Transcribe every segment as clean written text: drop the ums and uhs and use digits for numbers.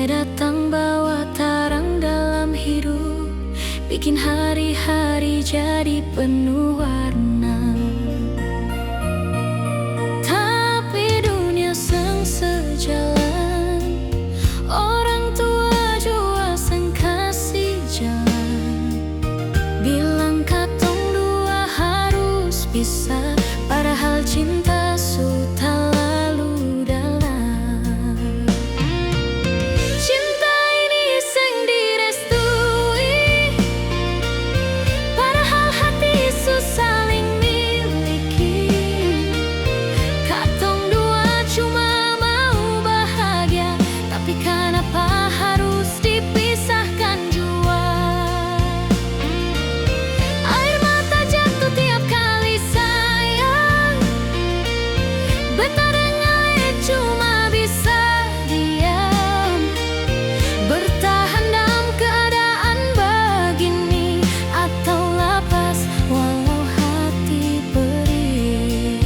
Damai datang bawa terang dalam hidup, bikin hari-hari jadi penuh warna. Tapi dunia seng sejalan, orang tua jua seng kasih jalan. Bilang katong dua harus pisah, padahal cinta su terlalu dalam. Cinta ini seng direstui, padahal hati su saling miliki. Katong dua cuma mau bahagia, tapi kenapa harus dipisahkan jua? Air mata jatuh tiap kali sayang, beta dengar cuma bisa diam. Bertahan dalam keadaan begini, atau lepas walau hati perih.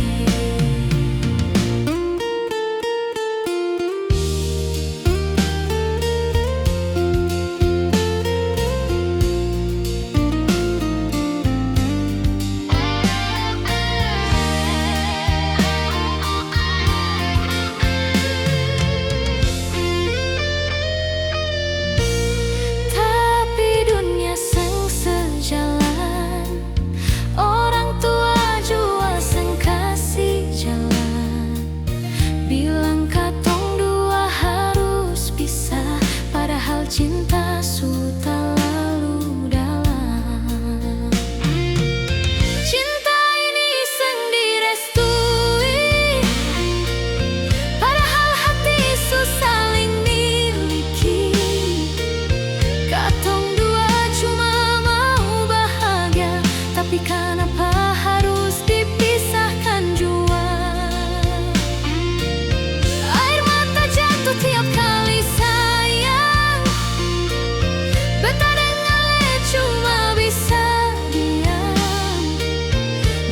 Tapi dunia seng sejalan, orang tua jua seng kasih jalan. Bilang katong dua harus pisah, padahal cinta su terlalu dalam. Cinta ini seng direstui, padahal hati su saling miliki. Katong dua cuma mau bahagia, tapi kenapa harus dipisahkan jua? Air mata jatuh tiap kali sayang, beta dengar cuma bisa diam.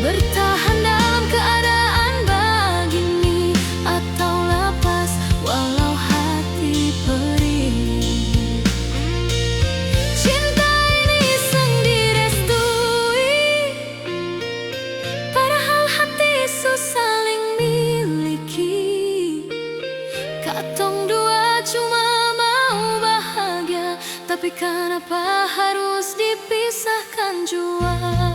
Bertahan dalam keadaan begini, atau lepas walau hati perih. Cinta ini seng direstui, padahal hati su saling miliki. Katong dua cuma mau bahagia, tapi kenapa harus dipisahkan jua?